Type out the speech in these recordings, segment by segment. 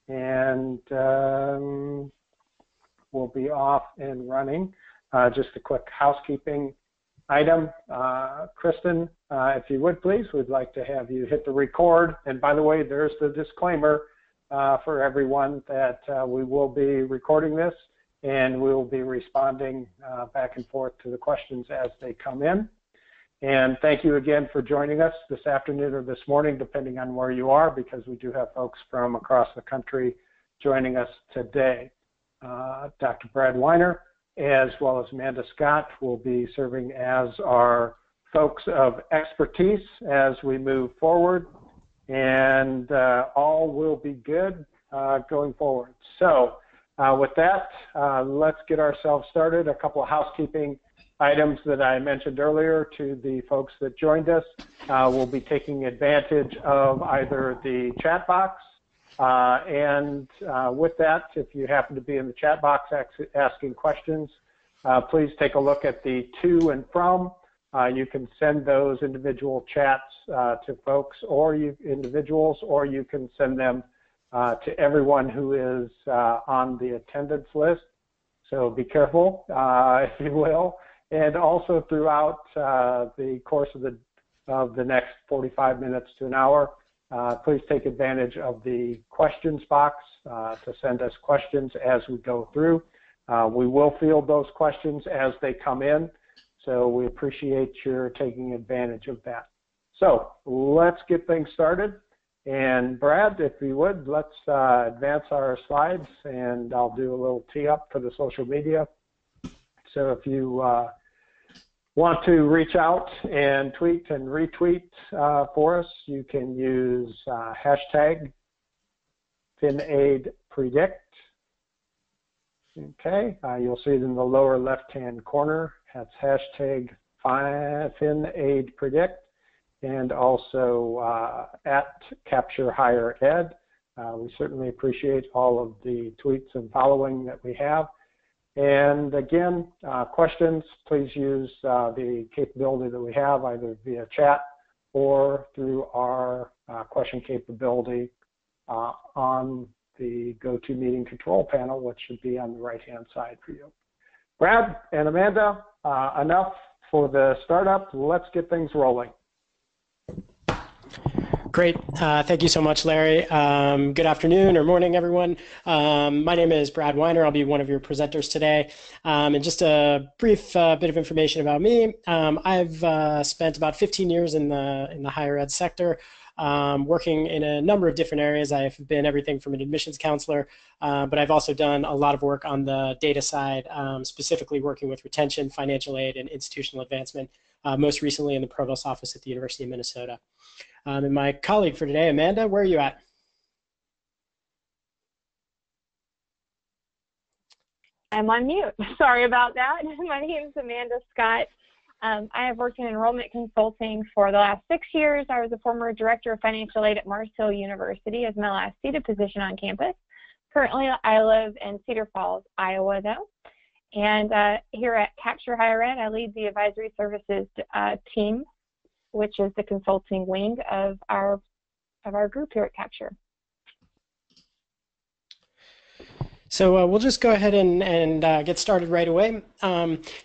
and we'll be off and running. Just a quick housekeeping item. Kristen, if you would please, we'd like to have you hit the record. And by the way, there's the disclaimer for everyone that we will be recording this and we will be responding back and forth to the questions as they come in. And thank you again for joining us this afternoon or this morning, depending on where you are, because we do have folks from across the country joining us today. Dr. Brad Weiner, as well as Amanda Scott, will be serving as our folks of expertise as we move forward, and all will be good going forward. So with that, let's get ourselves started. A couple of housekeeping items that I mentioned earlier to the folks that joined us. We'll be taking advantage of either the chat box, and with that, if you happen to be in the chat box asking questions, please take a look at the to and from. You can send those individual chats to folks or individuals, or you can send them to everyone who is on the attendance list. So be careful, if you will. And also throughout the course of the next 45 minutes to an hour, please take advantage of the questions box to send us questions as we go through. We will field those questions as they come in, so we appreciate your taking advantage of that. So let's get things started. And Brad, if you would, let's advance our slides, and I'll do a little tee up for the social media. So if you want to reach out and tweet and retweet for us, you can use hashtag FinAidPredict. Okay, you'll see it in the lower left-hand corner. That's hashtag FinAidPredict, and also at Capture Higher Ed. We certainly appreciate all of the tweets and following that we have. And again, questions, please use the capability that we have either via chat or through our question capability on the GoToMeeting control panel, which should be on the right-hand side for you. Brad and Amanda, enough for the startup. Let's get things rolling. Great. Thank you so much, Larry. Good afternoon or morning, everyone. My name is Brad Weiner. I'll be one of your presenters today. And just a brief bit of information about me. I've spent about 15 years in the higher ed sector, working in a number of different areas. I've been everything from an admissions counselor, but I've also done a lot of work on the data side, specifically working with retention, financial aid, and institutional advancement, most recently in the Provost's office at the University of Minnesota. And my colleague for today, Amanda, where are you at? I'm on mute. Sorry about that. My name is Amanda Scott. I have worked in enrollment consulting for the last 6 years. I was a former director of financial aid at Mars Hill University as my last seated position on campus. Currently, I live in Cedar Falls, Iowa, though. And here at Capture Higher Ed, I lead the advisory services team, which is the consulting wing of our group here at Capture. So we'll just go ahead and get started right away.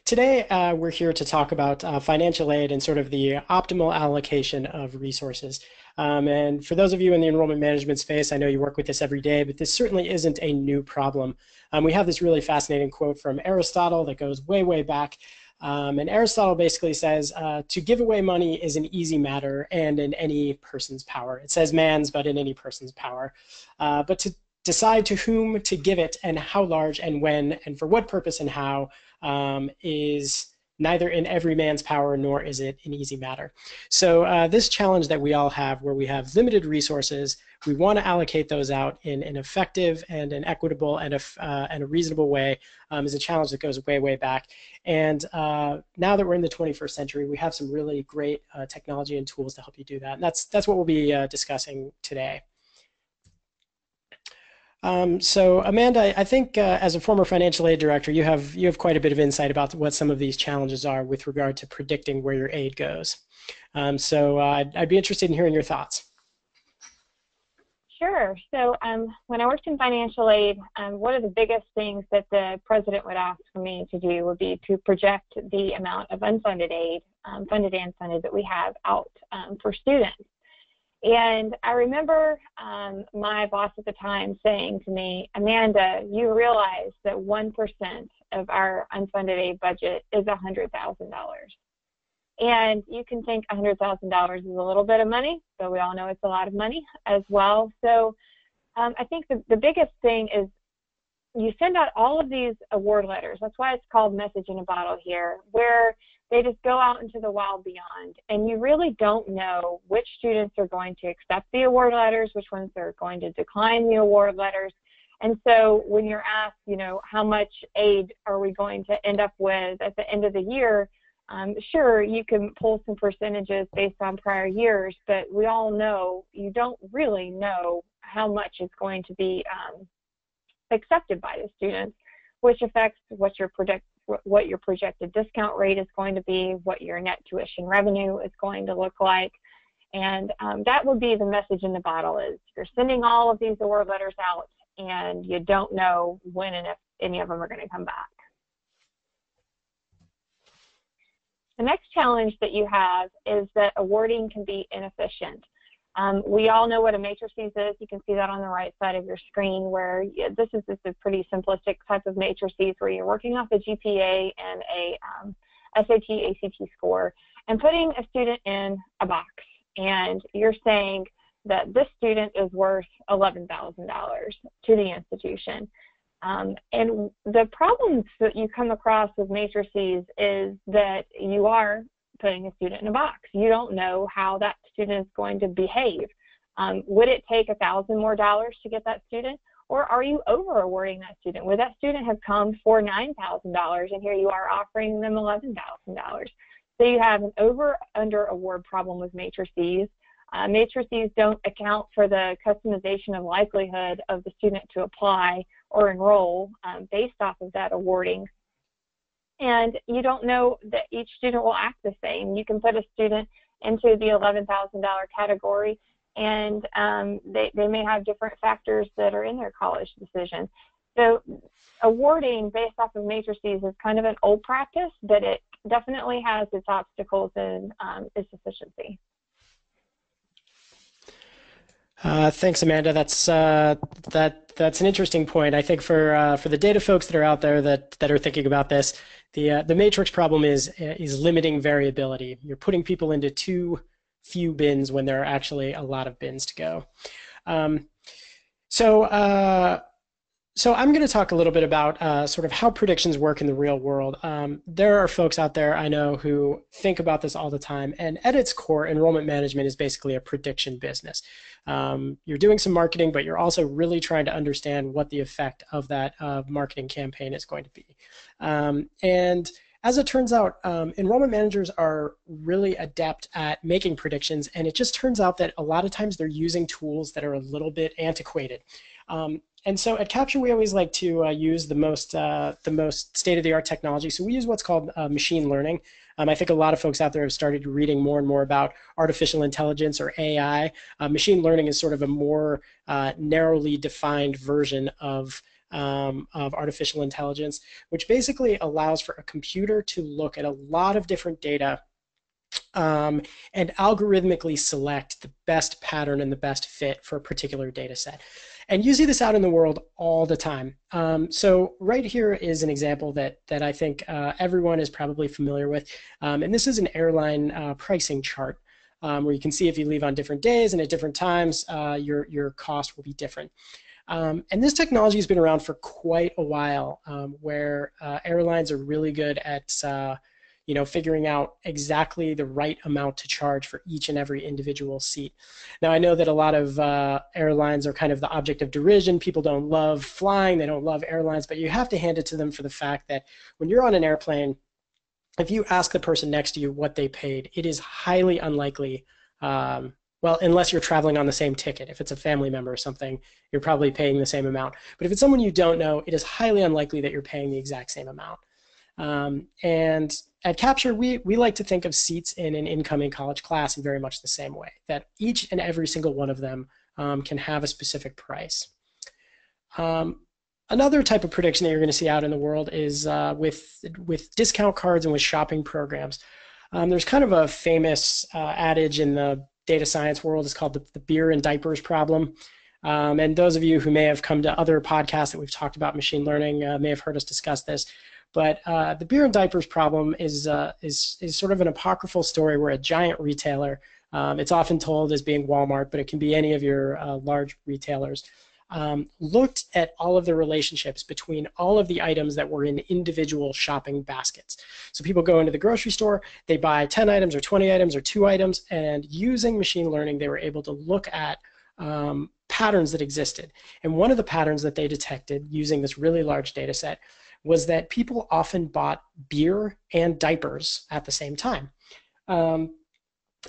Today we're here to talk about financial aid and sort of the optimal allocation of resources. And for those of you in the enrollment management space, I know you work with this every day, but this certainly isn't a new problem. We have this really fascinating quote from Aristotle that goes way, way back. And Aristotle basically says, to give away money is an easy matter and in any person's power. It says man's, but in any person's power. But to decide to whom to give it and how large and when and for what purpose and how is neither in every man's power nor is it an easy matter. So this challenge that we all have, where we have limited resources, we want to allocate those out in an effective and an equitable and a reasonable way, is a challenge that goes way, way back. And now that we're in the 21st century, we have some really great technology and tools to help you do that. And that's what we'll be discussing today. So Amanda, I think as a former financial aid director, you have quite a bit of insight about what some of these challenges are with regard to predicting where your aid goes. So I'd be interested in hearing your thoughts. Sure. So when I worked in financial aid, one of the biggest things that the president would ask for me to do would be to project the amount of unfunded aid, funded and unfunded, that we have out for students. And I remember my boss at the time saying to me, Amanda, you realize that 1% of our unfunded aid budget is $100,000. And you can think $100,000 is a little bit of money, but we all know it's a lot of money as well. So I think the biggest thing is you send out all of these award letters. That's why it's called message in a bottle here, where they just go out into the wild beyond. And you really don't know which students are going to accept the award letters, which ones are going to decline the award letters. And so when you're asked, you know, how much aid are we going to end up with at the end of the year, sure, you can pull some percentages based on prior years, but we all know you don't really know how much is going to be accepted by the students, which affects what your projected discount rate is going to be, what your net tuition revenue is going to look like. And that would be the message in the bottle, is you're sending all of these award letters out and you don't know when and if any of them are going to come back. The next challenge that you have is that awarding can be inefficient. We all know what a matrices is. You can see that on the right side of your screen, where this is just a pretty simplistic type of matrices where you're working off a GPA and a SAT, ACT score and putting a student in a box. And you're saying that this student is worth $11,000 to the institution. And the problems that you come across with matrices is that you are putting a student in a box. You don't know how that student is going to behave. Would it take $1,000 more to get that student? Or are you over awarding that student? Would that student have come for $9,000 and here you are offering them $11,000? So you have an over-under award problem with matrices. Matrices don't account for the customization of likelihood of the student to apply or enroll based off of that awarding. And you don't know that each student will act the same. You can put a student into the $11,000 category and they may have different factors that are in their college decision. So awarding based off of matrices is kind of an old practice, but it definitely has its obstacles and its efficiency. Thanks, Amanda. That's an interesting point. I think for the data folks that are out there that are thinking about this, the matrix problem is limiting variability. You're putting people into too few bins when there are actually a lot of bins to go. So I'm going to talk a little bit about sort of how predictions work in the real world. There are folks out there I know who think about this all the time, and at its core, enrollment management is basically a prediction business. You're doing some marketing, but you're also really trying to understand what the effect of that marketing campaign is going to be. And as it turns out, enrollment managers are really adept at making predictions, and it just turns out that a lot of times they're using tools that are a little bit antiquated. And so at Capture, we always like to use the most state-of-the-art technology. So we use what's called machine learning. I think a lot of folks out there have started reading more and more about artificial intelligence or AI. Machine learning is sort of a more narrowly defined version of artificial intelligence, which basically allows for a computer to look at a lot of different data and algorithmically select the best pattern and the best fit for a particular data set. And you see this out in the world all the time. So right here is an example that I think everyone is probably familiar with. And this is an airline pricing chart where you can see if you leave on different days and at different times, your cost will be different. And this technology has been around for quite a while, where airlines are really good at figuring out exactly the right amount to charge for each and every individual seat. Now, I know that a lot of airlines are kind of the object of derision. People don't love flying, they don't love airlines, but you have to hand it to them for the fact that when you're on an airplane, if you ask the person next to you what they paid, it is highly unlikely, well, unless you're traveling on the same ticket. If it's a family member or something, you're probably paying the same amount. But if it's someone you don't know, it is highly unlikely that you're paying the exact same amount. And at Capture, we like to think of seats in an incoming college class in very much the same way, that each and every single one of them can have a specific price. Another type of prediction that you're going to see out in the world is with discount cards and with shopping programs. There's kind of a famous adage in the data science world. It's called the beer and diapers problem. And those of you who may have come to other podcasts that we've talked about machine learning may have heard us discuss this. But the beer and diapers problem is sort of an apocryphal story where a giant retailer, it's often told as being Walmart, but it can be any of your large retailers, looked at all of the relationships between all of the items that were in individual shopping baskets. So people go into the grocery store, they buy 10 items or 20 items or 2 items, and using machine learning, they were able to look at patterns that existed. And one of the patterns that they detected using this really large data set was that people often bought beer and diapers at the same time.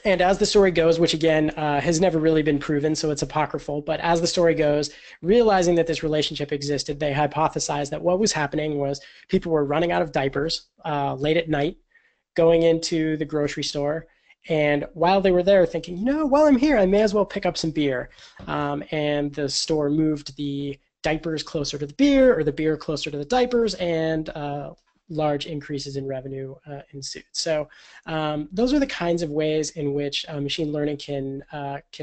And as the story goes, which again has never really been proven, so it's apocryphal, but as the story goes, realizing that this relationship existed, they hypothesized that what was happening was people were running out of diapers late at night, going into the grocery store, and while they were there thinking, you know, while I'm here, I may as well pick up some beer. And the store moved the diapers closer to the beer or the beer closer to the diapers, and large increases in revenue ensued. So those are the kinds of ways in which machine learning can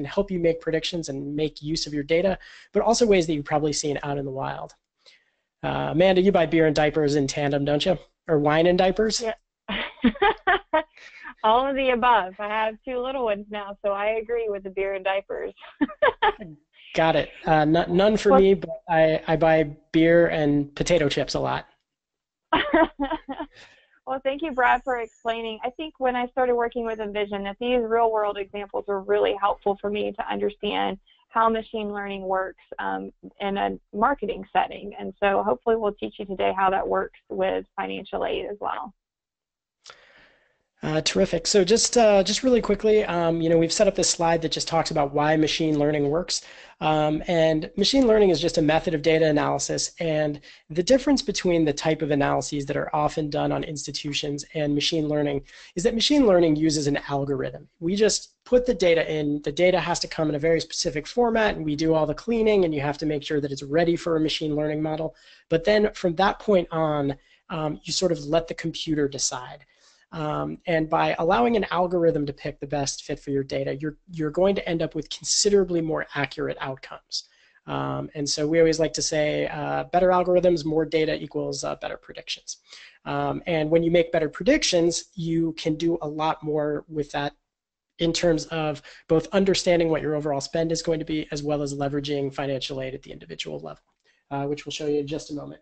help you make predictions and make use of your data, but also ways that you've probably seen out in the wild. Amanda, you buy beer and diapers in tandem, don't you? Or wine and diapers? Yeah. All of the above. I have 2 little ones now, so I agree with the beer and diapers. Got it. None for me, but I buy beer and potato chips a lot. Well, thank you, Brad, for explaining. I think when I started working with Envision, that these real-world examples were really helpful for me to understand how machine learning works in a marketing setting. And so hopefully we'll teach you today how that works with financial aid as well. Terrific. So just really quickly, we've set up this slide that just talks about why machine learning works. And machine learning is just a method of data analysis. And the difference between the type of analyses that are often done on institutions and machine learning is that machine learning uses an algorithm. We just put the data in. The data has to come in a very specific format, and we do all the cleaning, and you have to make sure that it's ready for a machine learning model. But then from that point on, you sort of let the computer decide. And by allowing an algorithm to pick the best fit for your data, you're going to end up with considerably more accurate outcomes. And so we always like to say better algorithms, more data equals better predictions. And when you make better predictions, you can do a lot more with that in terms of both understanding what your overall spend is going to be, as well as leveraging financial aid at the individual level, which we'll show you in just a moment.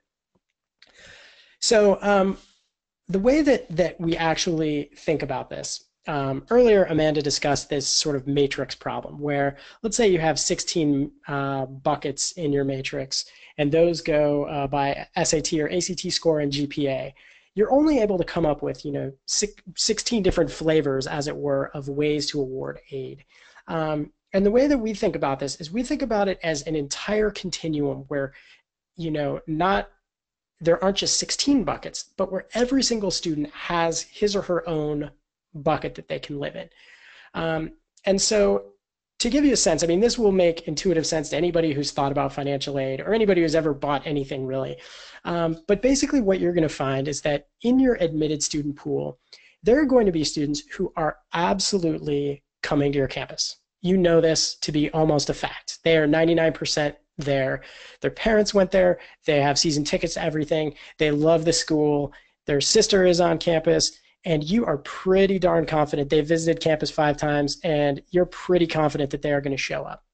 So the way that we actually think about this, earlier Amanda discussed this sort of matrix problem where, let's say you have 16 buckets in your matrix, and those go by SAT or ACT score and GPA. You're only able to come up with 16 different flavors, as it were, of ways to award aid. And the way that we think about this is we think about it as an entire continuum where there aren't just 16 buckets, but where every single student has his or her own bucket that they can live in. And so to give you a sense, I mean, this will make intuitive sense to anybody who's thought about financial aid or anybody who's ever bought anything really. But basically what you're going to find is that in your admitted student pool, there are going to be students who are absolutely coming to your campus. You know this to be almost a fact. They are 99% there. Their parents went there. They have season tickets to everything. They love the school. Their sister is on campus, and you are pretty darn confident. They visited campus 5 times, and you're pretty confident that they are going to show up.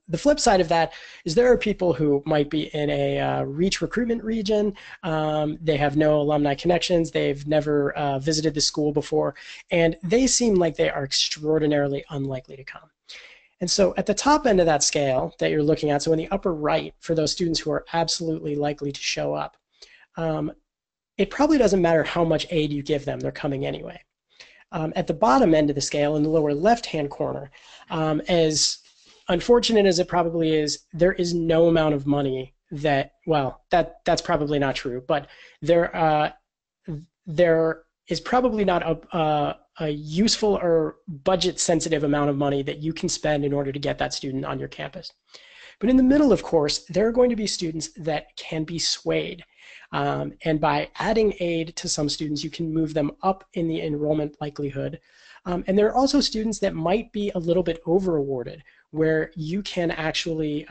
The flip side of that is there are people who might be in a reach recruitment region. They have no alumni connections. They've never visited the school before, and they seem like they are extraordinarily unlikely to come. And so at the top end of that scale that you're looking at, so in the upper right, for those students who are absolutely likely to show up, it probably doesn't matter how much aid you give them, they're coming anyway. At the bottom end of the scale, in the lower left-hand corner, as unfortunate as it probably is, there is no amount of money that, well, that's probably not true, but there is probably not a useful or budget-sensitive amount of money that you can spend in order to get that student on your campus. But in the middle, of course, there are going to be students that can be swayed. And by adding aid to some students, you can move them up in the enrollment likelihood. And there are also students that might be a little bit over-awarded, where you can actually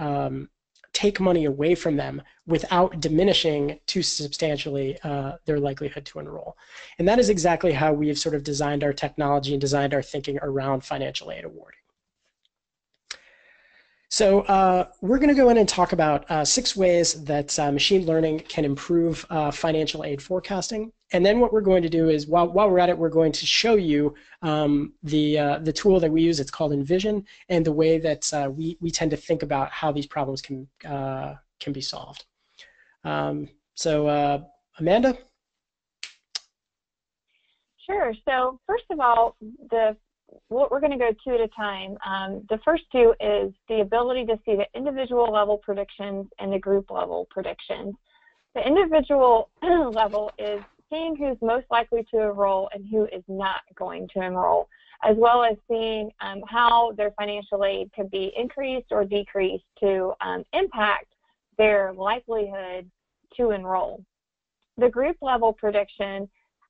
take money away from them without diminishing too substantially their likelihood to enroll. And that is exactly how we have sort of designed our technology and designed our thinking around financial aid awarding. So we're going to go in and talk about 6 ways that machine learning can improve financial aid forecasting. And then what we're going to do is, while we're at it, we're going to show you the tool that we use. It's called Envision, and the way that we tend to think about how these problems can be solved. So Amanda? Sure. So first of all, what we're going to go 2 at a time. The first 2 is the ability to see the individual level predictions and the group level predictions. The individual level is seeing who's most likely to enroll and who is not going to enroll, as well as seeing how their financial aid could be increased or decreased to impact their likelihood to enroll. The group level prediction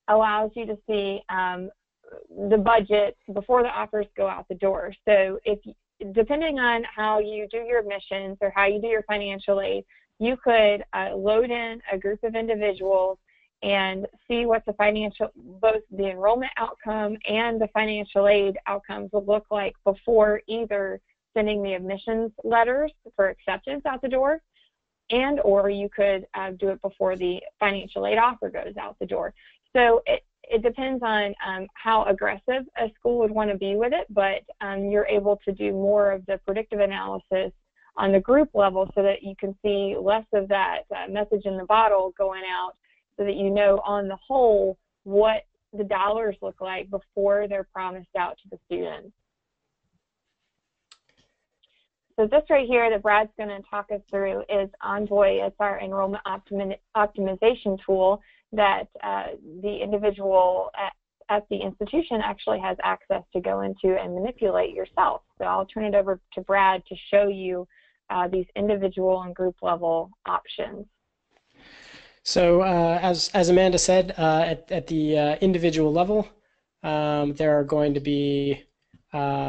allows you to see the budget before the offers go out the door. So depending on how you do your admissions or how you do your financial aid, you could load in a group of individuals and see what both the enrollment outcome and the financial aid outcomes will look like before either sending the admissions letters for acceptance out the door, or you could do it before the financial aid offer goes out the door. So it depends on how aggressive a school would want to be with it, but you're able to do more of the predictive analysis on the group level so that you can see less of that message in the bottle going out, so that you know on the whole what the dollars look like before they're promised out to the students. So this right here that Brad's going to talk us through is Envoy. It's our enrollment optimization tool that the individual at the institution actually has access to go into and manipulate yourself. So I'll turn it over to Brad to show you these individual and group level options. So as Amanda said, at the individual level, there are going to be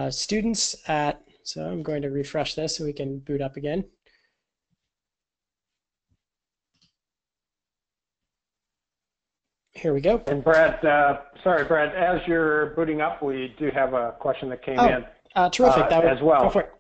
students at, so I'm going to refresh this so we can boot up again. Here we go. And Brad, sorry, Brad, as you're booting up, we do have a question that came in. Terrific. As well. Go for it.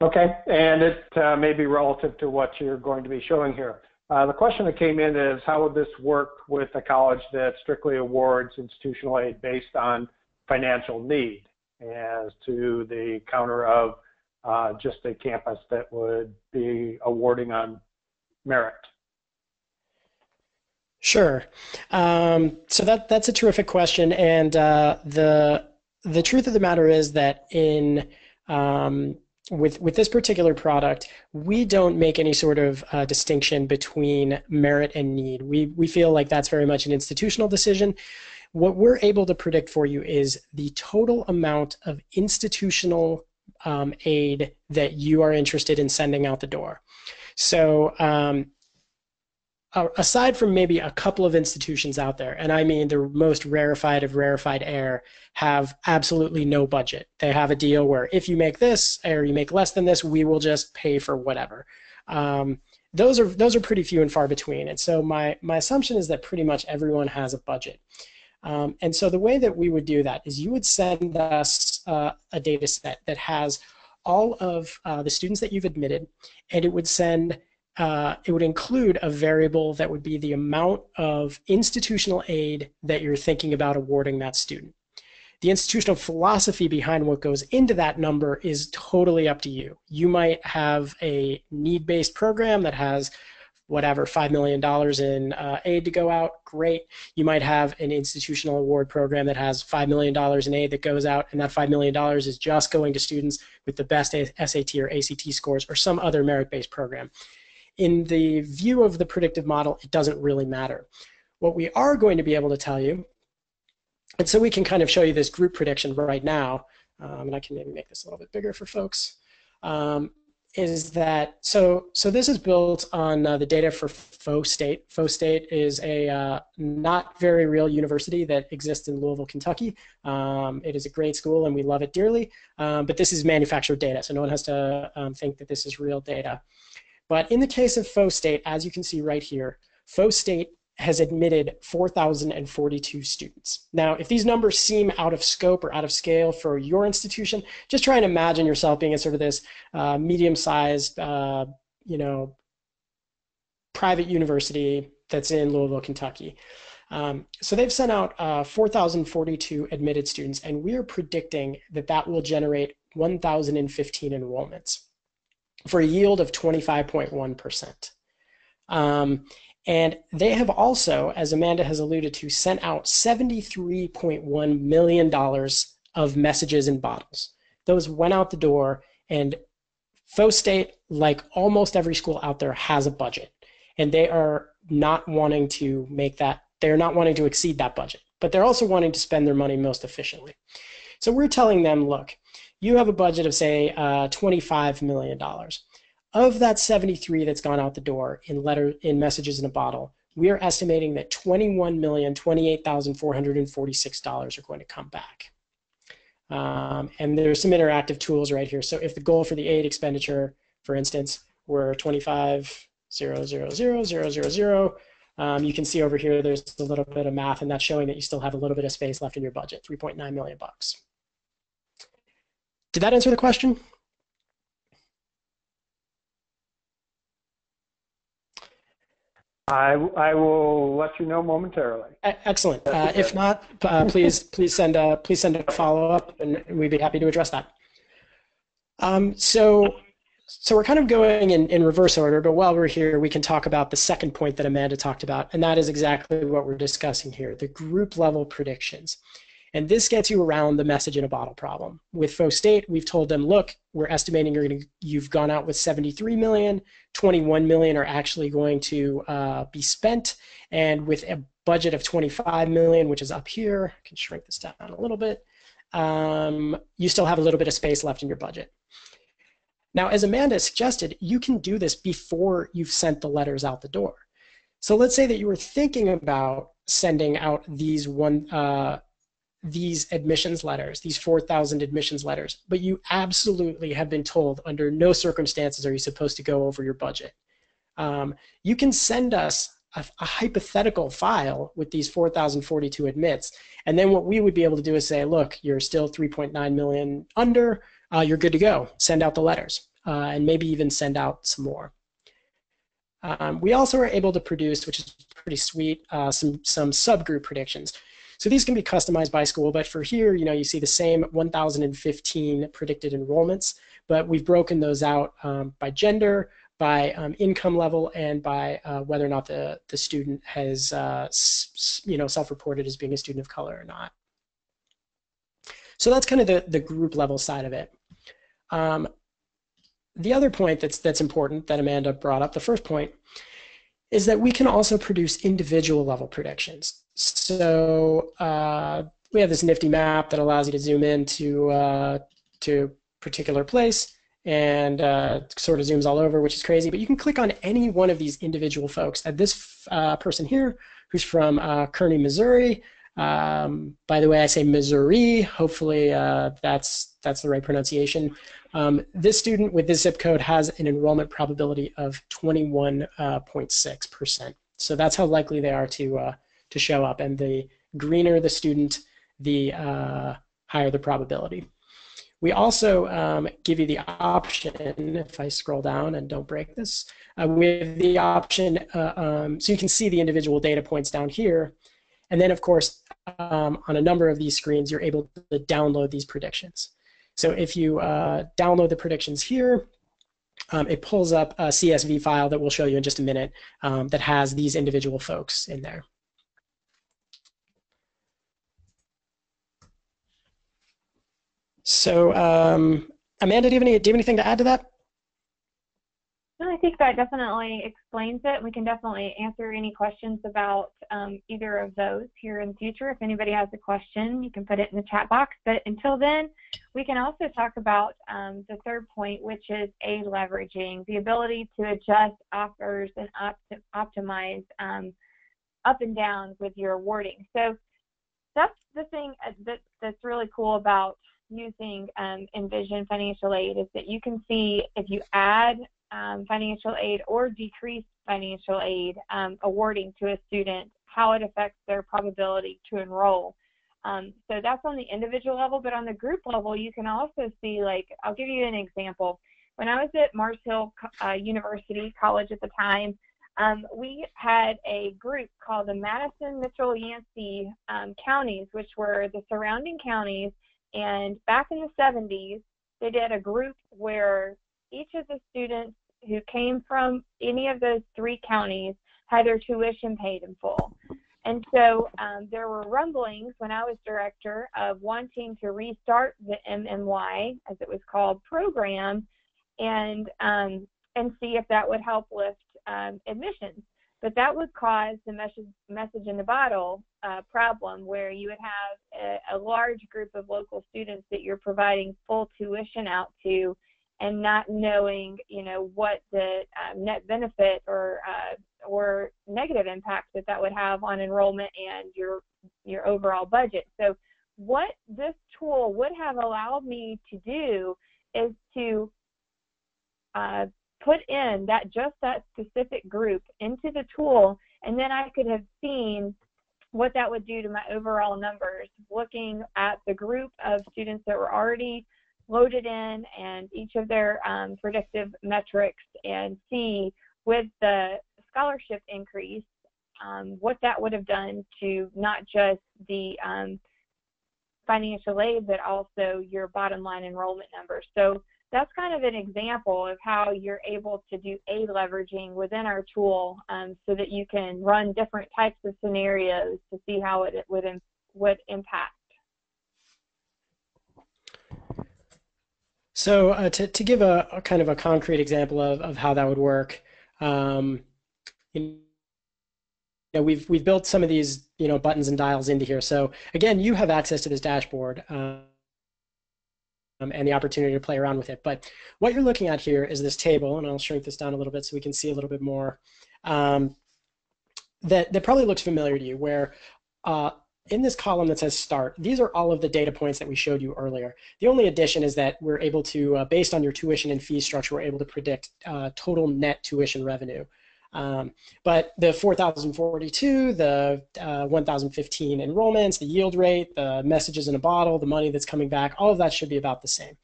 Okay, and it may be relative to what you're going to be showing here. The question that came in is, how would this work with a college that strictly awards institutional aid based on financial need, as to the counter of just a campus that would be awarding on merit? Sure. So that's a terrific question, and the truth of the matter is that with this particular product, we don't make any sort of distinction between merit and need. We feel like that's very much an institutional decision. What we're able to predict for you is the total amount of institutional aid that you are interested in sending out the door. So aside from maybe a couple of institutions out there, and I mean the most rarefied of rarefied air, have absolutely no budget. They have a deal where if you make this or you make less than this, we will just pay for whatever. Those are pretty few and far between. And so my assumption is that pretty much everyone has a budget. And so the way that we would do that is you would send us a data set that has all of the students that you've admitted, and it would send it would include a variable that would be the amount of institutional aid that you're thinking about awarding that student. The institutional philosophy behind what goes into that number is totally up to you. You might have a need-based program that has whatever, $5 million in aid to go out, great. You might have an institutional award program that has $5 million in aid that goes out, and that $5 million is just going to students with the best SAT or ACT scores or some other merit-based program. In the view of the predictive model, it doesn't really matter. What we are going to be able to tell you, and so we can kind of show you this group prediction right now, and I can maybe make this a little bit bigger for folks, is that, so this is built on the data for Faux State. Faux State is a not very real university that exists in Louisville, Kentucky. It is a great school and we love it dearly, but this is manufactured data, so no one has to think that this is real data. But in the case of Faux State, as you can see right here, Faux State has admitted 4,042 students. Now, if these numbers seem out of scope or out of scale for your institution, just try and imagine yourself being in sort of this medium-sized, you know, private university that's in Louisville, Kentucky. So they've sent out 4,042 admitted students, and we're predicting that that will generate 1,015 enrollments for a yield of 25.1%. And they have also, as Amanda has alluded to, sent out $73.1 million of messages in bottles. Those went out the door, and Faux State, like almost every school out there, has a budget. And they are not wanting to make that, they're not wanting to exceed that budget, but they're also wanting to spend their money most efficiently. So we're telling them, look, you have a budget of, say, $25 million. Of that 73 that's gone out the door in messages in a bottle, we are estimating that $21,028,446 are going to come back. And there's some interactive tools right here. So if the goal for the aid expenditure, for instance, were 25,000,000, you can see over here there's a little bit of math, and that's showing that you still have a little bit of space left in your budget, $3.9 million. Did that answer the question? I will let you know momentarily. Excellent. If not, please send a follow-up, and we'd be happy to address that. So we're kind of going in reverse order, but while we're here, we can talk about the second point that Amanda talked about, and that is exactly what we're discussing here, the group level predictions. And this gets you around the message in a bottle problem. With Faux State, we've told them, look, we're estimating you've gone out with 73 million, 21 million are actually going to be spent, and with a budget of 25 million, which is up here, I can shrink this down a little bit, you still have a little bit of space left in your budget. Now, as Amanda suggested, you can do this before you've sent the letters out the door. So let's say that you were thinking about sending out these admissions letters, these 4,000 admissions letters, but you absolutely have been told under no circumstances are you supposed to go over your budget. You can send us a hypothetical file with these 4,042 admits, and then what we would be able to do is say, look, you're still 3.9 million under, you're good to go, send out the letters, and maybe even send out some more. We also are able to produce, which is pretty sweet, some subgroup predictions. So these can be customized by school, but for here, you know, you see the same 1,015 predicted enrollments, but we've broken those out by gender, by income level, and by whether or not the student has, you know, self-reported as being a student of color or not. So that's kind of the group level side of it. The other point that's important that Amanda brought up, the first point, is that we can also produce individual level predictions. So we have this nifty map that allows you to zoom in to a particular place, and sort of zooms all over, which is crazy. But you can click on any one of these individual folks. This person here, who's from Kearney, Missouri. By the way, I say Missouri. Hopefully that's the right pronunciation. This student with this zip code has an enrollment probability of 21.6%. So that's how likely they are to show up. And the greener the student, the higher the probability. We also give you the option, if I scroll down and don't break this, we have the option, so you can see the individual data points down here. And then, of course, on a number of these screens, you're able to download these predictions. So if you download the predictions here, it pulls up a CSV file that we'll show you in just a minute that has these individual folks in there. So, Amanda, do you have anything to add to that? No, I think that definitely explains it. We can definitely answer any questions about either of those here in the future. If anybody has a question, you can put it in the chat box. But until then, we can also talk about the third point, which is aid leveraging, the ability to adjust offers and optimize up and down with your awarding. So that's the thing that's really cool about using Envision financial aid, is that you can see if you add financial aid or decrease financial aid awarding to a student, how it affects their probability to enroll. So that's on the individual level, but on the group level, you can also see, like, I'll give you an example. When I was at Mars Hill University College at the time, we had a group called the Madison, Mitchell, Yancey counties, which were the surrounding counties. And back in the 70s, they did a group where each of the students who came from any of those three counties had their tuition paid in full. And so there were rumblings when I was director of wanting to restart the MMY, as it was called, program, and see if that would help lift admissions. But that would cause the message in the bottle problem, where you would have a large group of local students that you're providing full tuition out to, and not knowing, you know, what the net benefit or negative impact that would have on enrollment and your overall budget. So what this tool would have allowed me to do is to put in that specific group into the tool, and then I could have seen what that would do to my overall numbers, looking at the group of students that were already loaded in and each of their predictive metrics, and see with the scholarship increase what that would have done to not just the financial aid, but also your bottom line enrollment numbers. So that's kind of an example of how you're able to do aid leveraging within our tool, so that you can run different types of scenarios to see how it would impact. So to give a kind of a concrete example of how that would work, we've built some of these buttons and dials into here. So again, you have access to this dashboard and the opportunity to play around with it. But what you're looking at here is this table, and I'll shrink this down a little bit so we can see a little bit more. That probably looks familiar to you, where in this column that says start, these are all of the data points that we showed you earlier. The only addition is that we're able to, based on your tuition and fee structure, we're able to predict total net tuition revenue. But the 4,042, the 1,015 enrollments, the yield rate, the messages in a bottle, the money that's coming back, all of that should be about the same.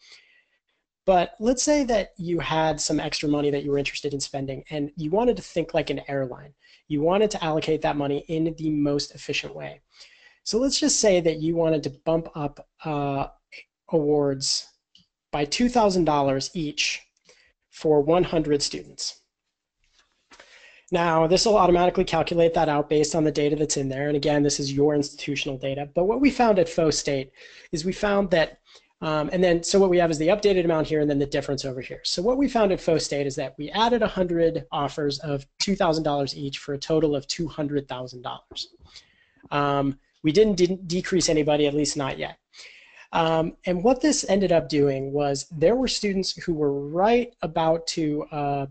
But let's say that you had some extra money that you were interested in spending, and you wanted to think like an airline. You wanted to allocate that money in the most efficient way. So let's just say that you wanted to bump up awards by $2,000 each for 100 students. Now, this will automatically calculate that out based on the data that's in there. And again, this is your institutional data. But what we found at Faux State is we found that, so what we have is the updated amount here and then the difference over here. So what we found at Faux State is that we added 100 offers of $2,000 each for a total of $200,000. We didn't decrease anybody, at least not yet. And what this ended up doing was there were students who were right about to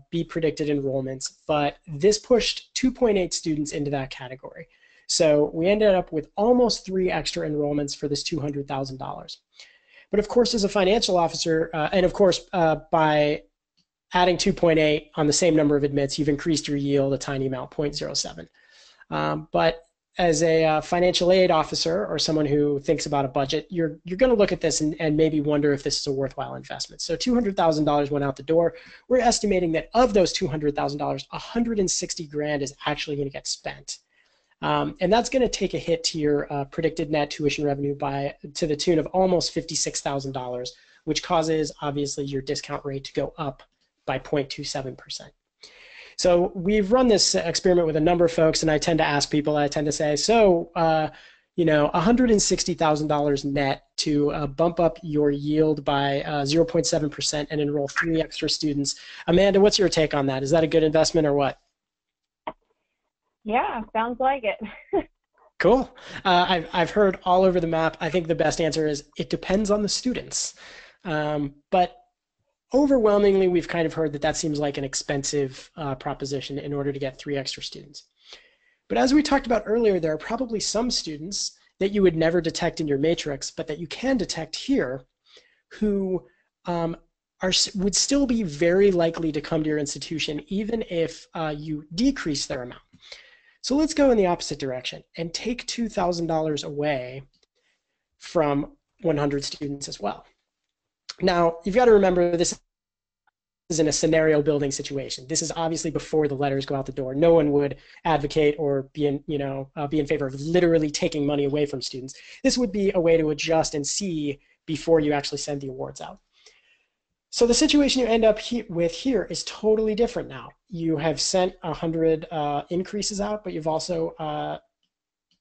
be predicted enrollments, but this pushed 2.8 students into that category. So we ended up with almost 3 extra enrollments for this $200,000. But of course, as a financial officer, and of course, by adding 2.8 on the same number of admits, you've increased your yield a tiny amount, 0.07. But as a financial aid officer or someone who thinks about a budget, you're going to look at this and maybe wonder if this is a worthwhile investment. So $200,000 went out the door. We're estimating that of those $200,000, $160,000 is actually going to get spent. And that's going to take a hit to your predicted net tuition revenue to the tune of almost $56,000, which causes, obviously, your discount rate to go up by 0.27%. So we've run this experiment with a number of folks, and I tend to ask people, I tend to say, so you know, $160,000 net to bump up your yield by 0.7% and enroll 3 extra students. Amanda, what's your take on that? Is that a good investment or what? Yeah, sounds like it. Cool. I've heard all over the map. I think the best answer is it depends on the students. But overwhelmingly, we've kind of heard that that seems like an expensive proposition in order to get 3 extra students. But as we talked about earlier, there are probably some students that you would never detect in your matrix, but that you can detect here, who would still be very likely to come to your institution even if you decrease their amount. So let's go in the opposite direction and take $2,000 away from 100 students as well. Now, you've got to remember this is in a scenario building situation. This is obviously before the letters go out the door. No one would advocate or be in favor of literally taking money away from students. This would be a way to adjust and see before you actually send the awards out. So the situation you end up with here is totally different now. You have sent 100 increases out, but you've also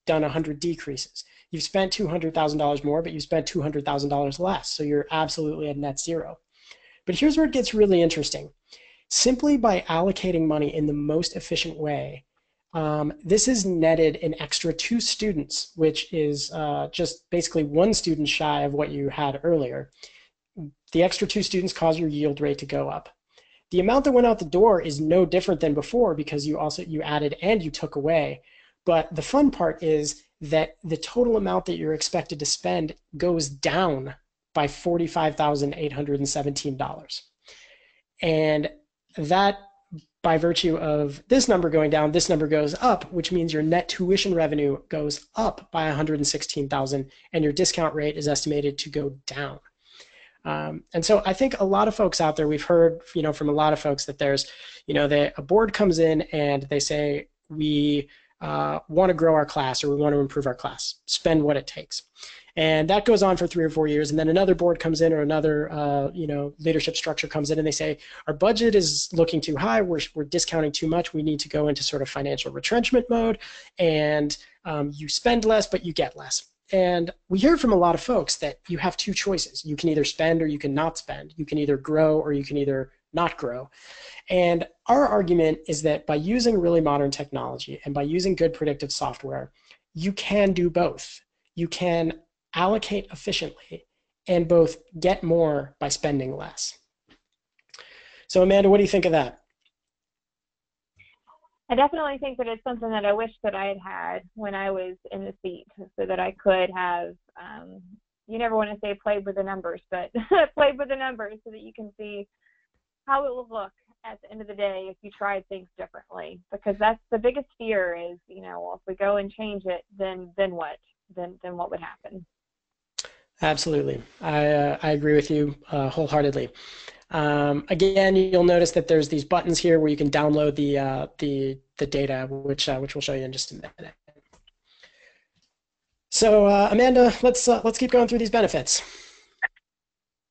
done 100 decreases. You've spent $200,000 more, but you spent $200,000 less. So you're absolutely at net zero. But here's where it gets really interesting. Simply by allocating money in the most efficient way, this is netted an extra 2 students, which is just basically 1 student shy of what you had earlier. The extra 2 students cause your yield rate to go up. The amount that went out the door is no different than before because you added and you took away. But the fun part is that the total amount that you're expected to spend goes down by $45,817. And that, by virtue of this number going down, this number goes up, which means your net tuition revenue goes up by $116,000 and your discount rate is estimated to go down. And so I think a lot of folks out there, we've heard, from a lot of folks that there's, a board comes in and they say, we want to grow our class or we want to improve our class, spend what it takes. And that goes on for 3 or 4 years, and then another board comes in or another leadership structure comes in and they say, our budget is looking too high, we're discounting too much, we need to go into sort of financial retrenchment mode, and you spend less but you get less. And we hear from a lot of folks that you have 2 choices. You can either spend or you can not spend. You can either grow or you can either not grow. And our argument is that by using really modern technology and by using good predictive software, you can do both. You can allocate efficiently and both get more by spending less. So Amanda, what do you think of that? I definitely think that it's something that I wish that I had had when I was in the seat, so that I could have, you never want to say played with the numbers, but played with the numbers so that you can see how it will look at the end of the day if you tried things differently. Because that's the biggest fear is, well, if we go and change it, then what? Then what would happen? Absolutely. I agree with you wholeheartedly. Again, you'll notice that there's these buttons here where you can download the data, which we'll show you in just a minute. So Amanda, let's keep going through these benefits.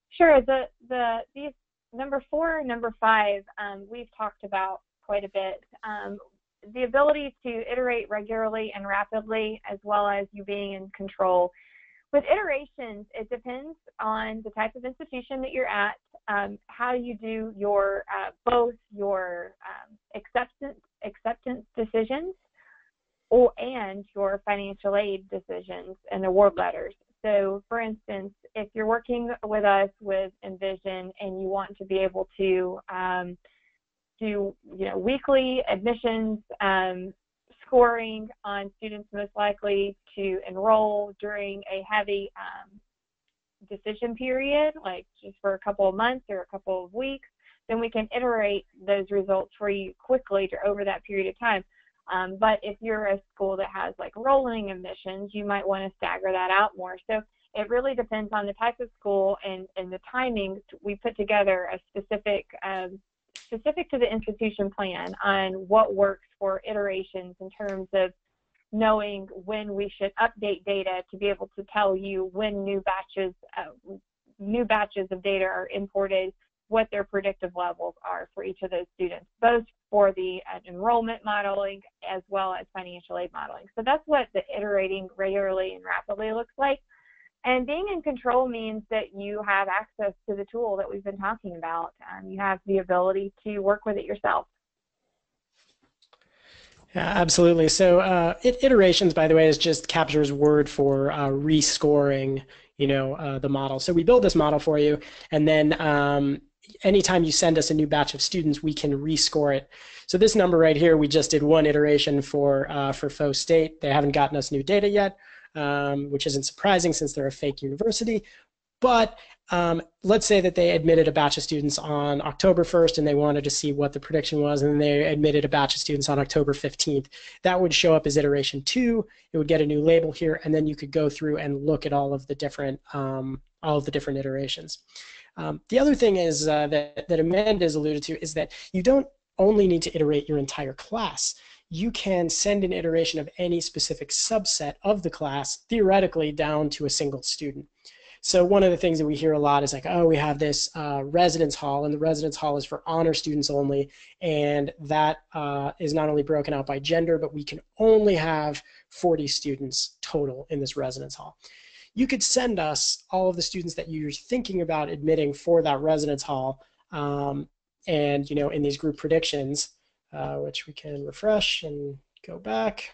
Sure. These number 4 and number 5 we've talked about quite a bit. The ability to iterate regularly and rapidly, as well as you being in control. With iterations, it depends on the type of institution that you're at, how you do your both your acceptance decisions and your financial aid decisions and award letters. So, for instance, if you're working with us with Envision and you want to be able to do weekly admissions, scoring on students most likely to enroll during a heavy decision period, like just for a couple of months or a couple of weeks, then we can iterate those results for you quickly over that period of time. But if you're a school that has like rolling admissions, you might want to stagger that out more. So it really depends on the type of school and the timing. We put together a specific to the institution plan on what works for iterations in terms of knowing when we should update data to be able to tell you when new batches of data are imported, what their predictive levels are for each of those students, both for the enrollment modeling as well as financial aid modeling. So that's what the iterating regularly and rapidly looks like. And being in control means that you have access to the tool that we've been talking about. You have the ability to work with it yourself. Yeah, absolutely. So iterations, by the way, is just Capture's word for rescoring, the model. So we build this model for you, and then anytime you send us a new batch of students, we can rescore it. So this number right here, we just did one iteration for Faux State. They haven't gotten us new data yet, which isn't surprising since they're a fake university. But let's say that they admitted a batch of students on October 1st and they wanted to see what the prediction was, and then they admitted a batch of students on October 15th. That would show up as iteration 2. It would get a new label here, and then you could go through and look at all of the different iterations. The other thing is that Amanda has alluded to is that you don't only need to iterate your entire class. You can send an iteration of any specific subset of the class, theoretically down to a single student. So one of the things that we hear a lot is like, oh, we have this residence hall, and the residence hall is for honor students only, and that is not only broken out by gender, but we can only have 40 students total in this residence hall. You could send us all of the students that you're thinking about admitting for that residence hall, and in these group predictions, which we can refresh and go back.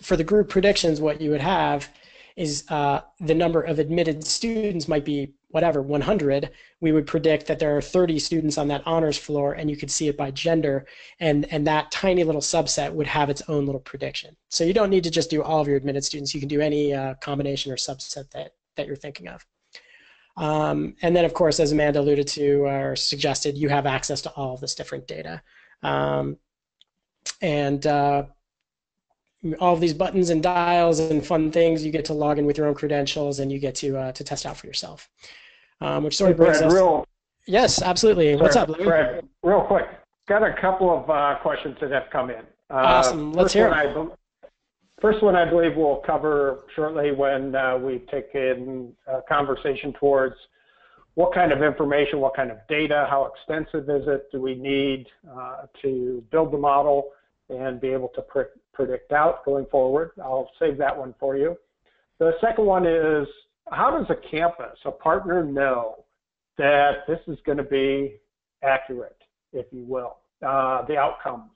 For the group predictions, what you would have is the number of admitted students might be, whatever, 100. We would predict that there are 30 students on that honors floor, and you could see it by gender, and that tiny little subset would have its own little prediction. So you don't need to just do all of your admitted students. You can do any combination or subset that you're thinking of. And then, of course, as Amanda alluded to or suggested, you have access to all of this different data. All of these buttons and dials and fun things, you get to log in with your own credentials, and you get to test out for yourself. Which sort of brings us... Yes, absolutely. Sorry, what's up, Louis? Brad, real quick, got a couple of questions that have come in. Awesome. Let's hear it. First one I believe we'll cover shortly when we take in a conversation towards what kind of information, what kind of data, how extensive is it do we need to build the model and be able to predict out going forward. I'll save that one for you. The second one is, how does a campus, a partner, know that this is going to be accurate, if you will, the outcomes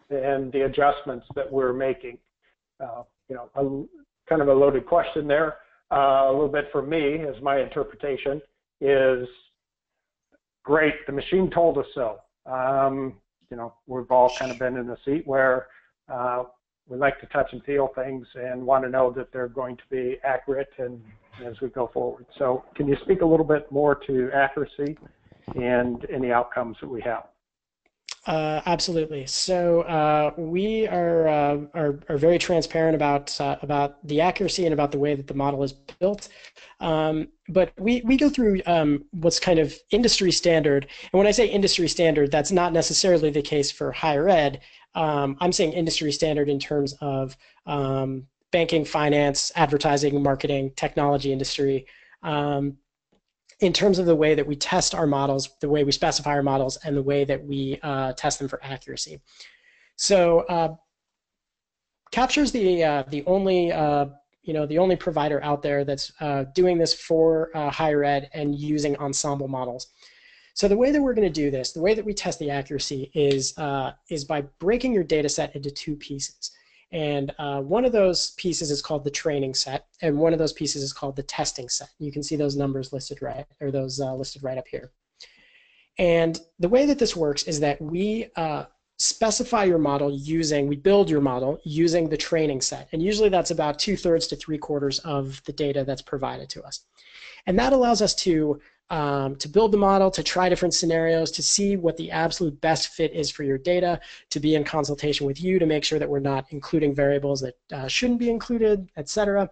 and the adjustments that we're making? Kind of a loaded question there. A little bit for me, as my interpretation is, great, the machine told us so. We've all kind of been in the seat where we like to touch and feel things and want to know that they're going to be accurate and as we go forward. So can you speak a little bit more to accuracy and any outcomes that we have? Absolutely. So we are very transparent about the accuracy and about the way that the model is built. But we go through what's kind of industry standard. And when I say industry standard, that's not necessarily the case for higher ed. I'm saying industry standard in terms of banking, finance, advertising, marketing, technology industry. In terms of the way that we test our models, the way we specify our models, and the way that we test them for accuracy. So Capture's the only provider out there that's doing this for higher ed and using ensemble models. So the way that we're going to do this, the way that we test the accuracy is by breaking your data set into two pieces. And one of those pieces is called the training set, and one of those pieces is called the testing set. You can see those numbers listed right, or those listed right up here. And the way that this works is that we specify your model we build your model using the training set. And usually that's about 2/3 to 3/4 of the data that's provided to us. And that allows us to build the model, to try different scenarios, to see what the absolute best fit is for your data, to be in consultation with you to make sure that we're not including variables that shouldn't be included, etc.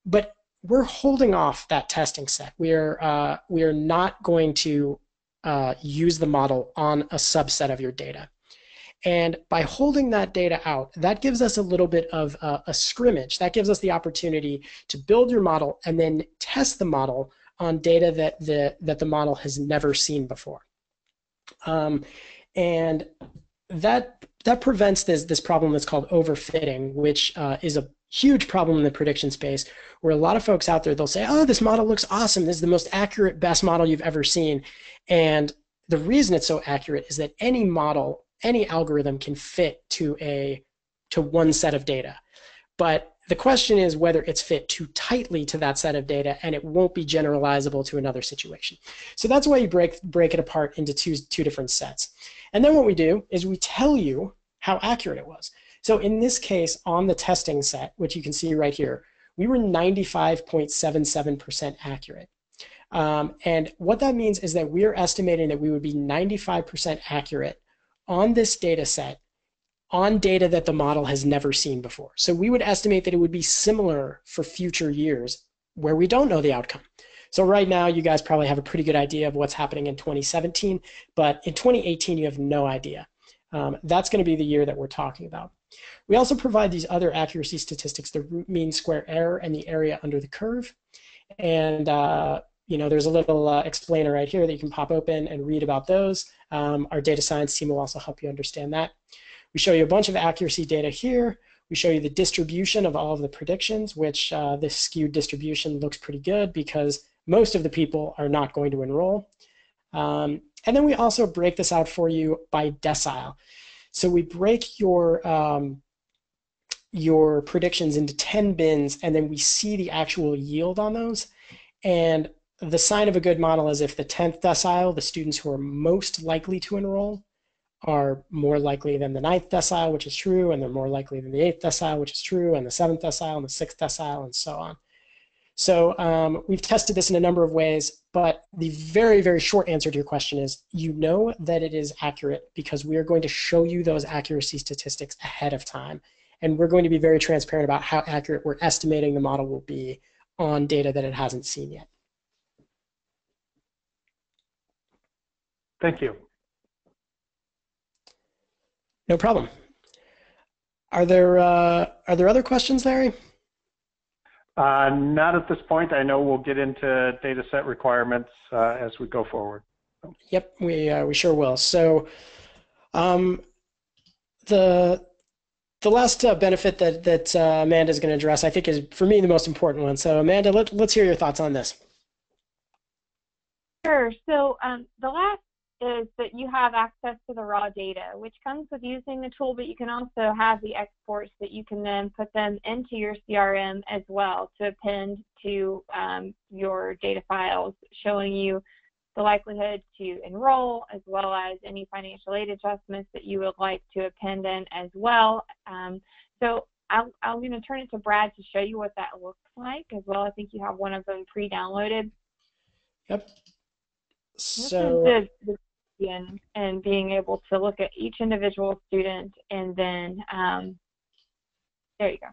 But we're holding off that testing set. We are not going to use the model on a subset of your data. And by holding that data out, that gives us a little bit of a scrimmage. That gives us the opportunity to build your model and then test the model on data that the model has never seen before. And that prevents this problem that's called overfitting, which is a huge problem in the prediction space, where a lot of folks out there, they'll say, oh, this model looks awesome. This is the most accurate, best model you've ever seen. And the reason it's so accurate is that any model, any algorithm can fit to one set of data. But the question is whether it's fit too tightly to that set of data, and it won't be generalizable to another situation. So that's why you break it apart into two different sets. And then what we do is we tell you how accurate it was. So in this case, on the testing set, which you can see right here, we were 95.77% accurate. And what that means is that we are estimating that we would be 95% accurate on this data set on data that the model has never seen before. So we would estimate that it would be similar for future years where we don't know the outcome. So right now, you guys probably have a pretty good idea of what's happening in 2017, but in 2018, you have no idea. That's going to be the year that we're talking about. We also provide these other accuracy statistics, the root mean square error and the area under the curve. And there's a little explainer right here that you can pop open and read about those. Our data science team will also help you understand that. We show you a bunch of accuracy data here. We show you the distribution of all of the predictions, which this skewed distribution looks pretty good because most of the people are not going to enroll. And then we also break this out for you by decile. So we break your predictions into 10 bins, and then we see the actual yield on those. And the sign of a good model is if the 10th decile, the students who are most likely to enroll, are more likely than the 9th decile, which is true, and they're more likely than the 8th decile, which is true, and the 7th decile, and the 6th decile, and so on. So we've tested this in a number of ways, but the very, very short answer to your question is you know that it is accurate because we are going to show you those accuracy statistics ahead of time. And we're going to be very transparent about how accurate we're estimating the model will be on data that it hasn't seen yet. Thank you. No problem. Are there other questions, Larry? Not at this point. I know we'll get into data set requirements as we go forward. Yep, we sure will. So the last benefit that Amanda is going to address, I think, is for me the most important one. So Amanda, let's hear your thoughts on this. Sure. So the last is that you have access to the raw data, which comes with using the tool, but you can also have the exports that you can then put them into your CRM as well to append to your data files, showing you the likelihood to enroll, as well as any financial aid adjustments that you would like to append in as well. So I'm going to turn it to Brad to show you what that looks like as well. I think you have one of them pre-downloaded. Yep. So this is the and being able to look at each individual student, and then there you go.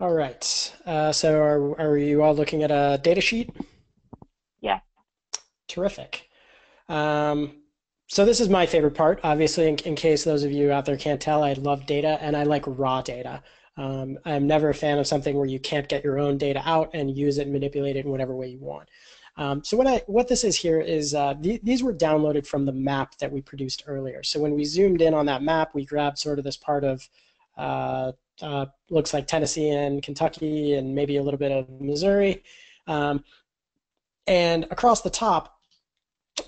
All right. So are you all looking at a data sheet? Yeah. Terrific. So this is my favorite part. Obviously, in case those of you out there can't tell, I love data and I like raw data. I'm never a fan of something where you can't get your own data out and use it and manipulate it in whatever way you want. So what this is here is these were downloaded from the map that we produced earlier. So when we zoomed in on that map, we grabbed sort of this part of looks like Tennessee and Kentucky and maybe a little bit of Missouri. And across the top,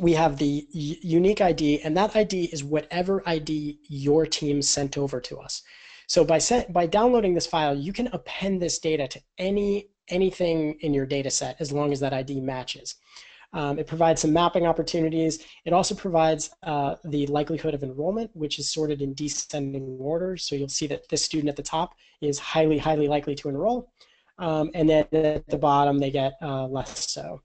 we have the unique ID, and that ID is whatever ID your team sent over to us. So by downloading this file, you can append this data to anything in your data set as long as that ID matches. It provides some mapping opportunities. It also provides the likelihood of enrollment, which is sorted in descending order. So you'll see that this student at the top is highly, highly likely to enroll. And then at the bottom, they get less so.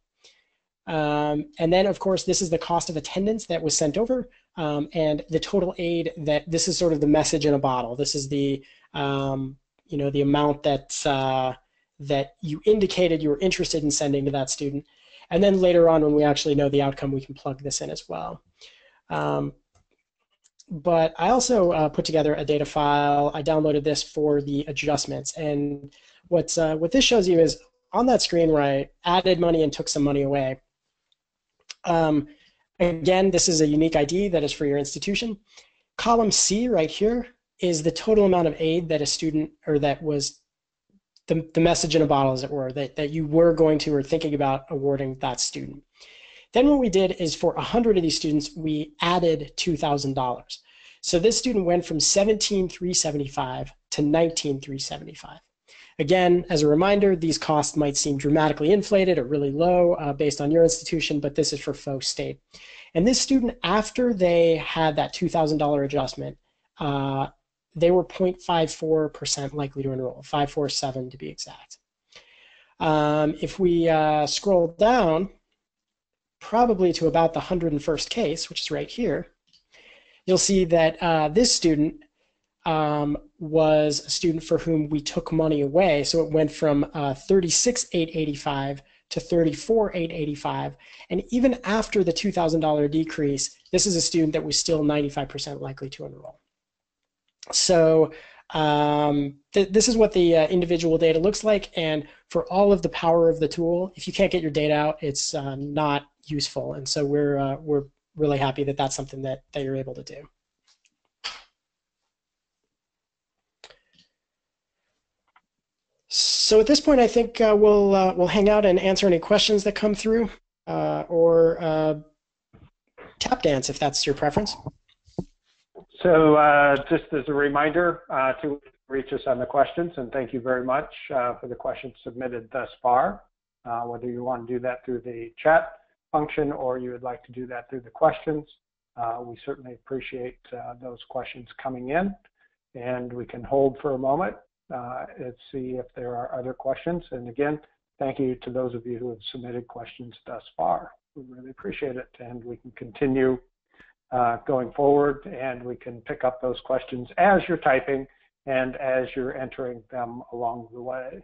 And then, of course, this is the cost of attendance that was sent over, and the total aid that this is sort of the message in a bottle. This is the the amount that you indicated you were interested in sending to that student. And then later on, when we actually know the outcome, we can plug this in as well. But I also put together a data file. I downloaded this for the adjustments. And what this shows you is on that screen where I added money and took some money away, again, this is a unique ID that is for your institution. Column C right here is the total amount of aid that a student, or that was the message in a bottle, as it were, that you were going to or thinking about awarding that student. Then what we did is for 100 of these students, we added $2,000. So this student went from $17,375 to $19,375. Again, as a reminder, these costs might seem dramatically inflated or really low based on your institution, but this is for faux state. And this student, after they had that $2,000 adjustment, they were 0.54% likely to enroll, 547 to be exact. If we scroll down, probably to about the 101st case, which is right here, you'll see that this student was a student for whom we took money away. So it went from $36,885 to $34,885. And even after the $2,000 decrease, this is a student that was still 95% likely to enroll. So this is what the individual data looks like. And for all of the power of the tool, if you can't get your data out, it's not useful. And so we're really happy that that's something that you're able to do. So at this point, I think we'll hang out and answer any questions that come through, or tap dance if that's your preference. So just as a reminder to reach us on the questions, and thank you very much for the questions submitted thus far. Whether you want to do that through the chat function or you would like to do that through the questions, we certainly appreciate those questions coming in, and we can hold for a moment and see if there are other questions. And again, thank you to those of you who have submitted questions thus far. We really appreciate it, and we can continue going forward, and we can pick up those questions as you're typing and as you're entering them along the way.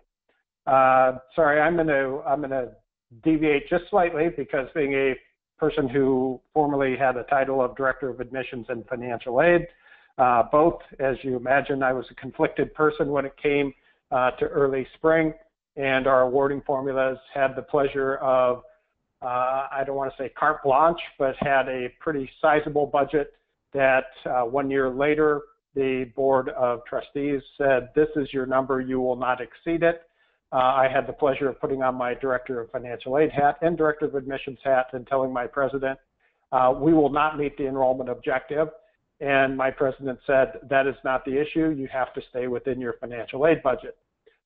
Sorry, I'm gonna deviate just slightly, because being a person who formerly had a title of Director of Admissions and Financial Aid, both, as you imagine, I was a conflicted person when it came to early spring, and our awarding formulas had the pleasure of, I don't want to say carte blanche, but had a pretty sizable budget that 1 year later, the Board of Trustees said, this is your number, you will not exceed it. I had the pleasure of putting on my Director of Financial Aid hat and Director of Admissions hat and telling my president, we will not meet the enrollment objective. And my president said, that is not the issue, you have to stay within your financial aid budget.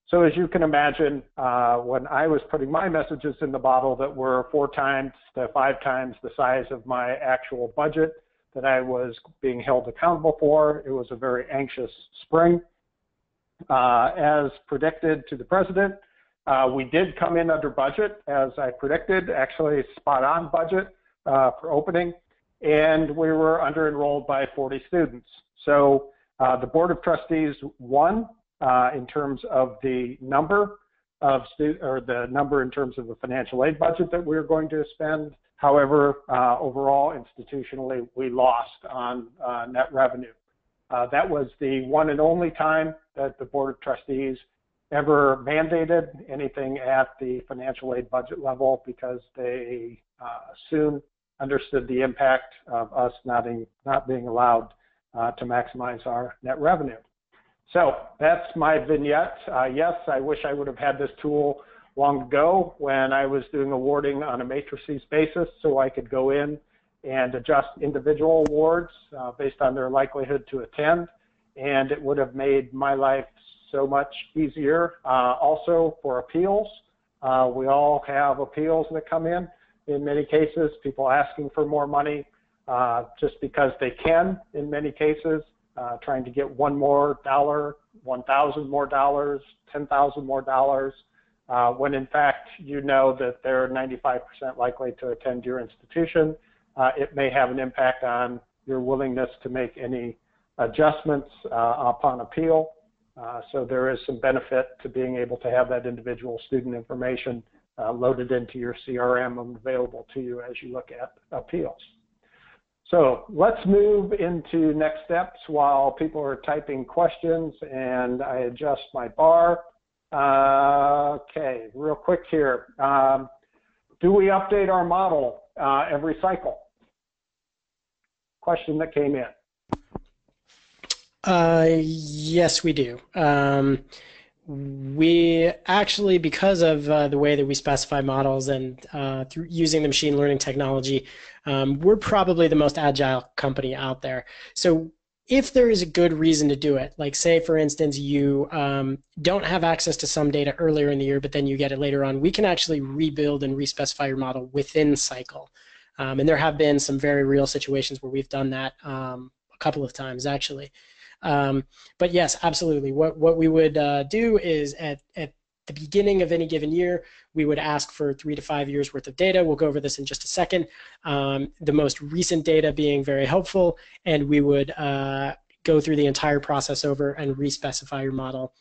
So as you can imagine, when I was putting my messages in the bottle that were 4 times to 5 times the size of my actual budget that I was being held accountable for, it was a very anxious spring. As predicted to the president, we did come in under budget, as I predicted, actually spot on budget for opening, and we were under enrolled by 40 students. So the Board of Trustees won in terms of the number of the number in terms of the financial aid budget that we were going to spend. However, overall, institutionally, we lost on net revenue. That was the one and only time that the Board of Trustees ever mandated anything at the financial aid budget level, because they soon understood the impact of us not being allowed to maximize our net revenue. So that's my vignette. Yes, I wish I would have had this tool long ago when I was doing awarding on a matrices basis, so I could go in and adjust individual awards based on their likelihood to attend, and it would have made my life so much easier. Also for appeals, we all have appeals that come in many cases, people asking for more money just because they can in many cases, trying to get $1 more, $1,000 more, $10,000 more, when in fact you know that they're 95% likely to attend your institution. It may have an impact on your willingness to make any adjustments upon appeal. So there is some benefit to being able to have that individual student information loaded into your CRM and available to you as you look at appeals. So let's move into next steps while people are typing questions and I adjust my bar. Okay, real quick here. Do we update our model every cycle? Question that came in. Yes, we do. We actually, because of the way that we specify models and through using the machine learning technology, we're probably the most agile company out there. So if there is a good reason to do it, like say, for instance, you don't have access to some data earlier in the year, but then you get it later on, we can actually rebuild and respecify your model within cycle. And there have been some very real situations where we've done that a couple of times, actually. But yes, absolutely. What we would do is at the beginning of any given year, we would ask for 3 to 5 years worth of data. We'll go over this in just a second. The most recent data being very helpful, and we would go through the entire process over and respecify your model.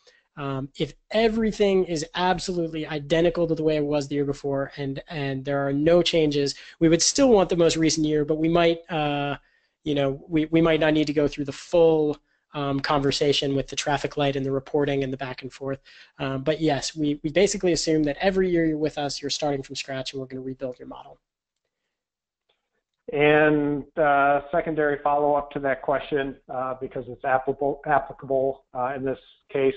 If everything is absolutely identical to the way it was the year before, and there are no changes, we would still want the most recent year, but we might, we might not need to go through the full conversation with the traffic light and the reporting and the back and forth. But yes, we basically assume that every year you're with us, you're starting from scratch, and we're going to rebuild your model. And secondary follow-up to that question, because it's applicable in this case,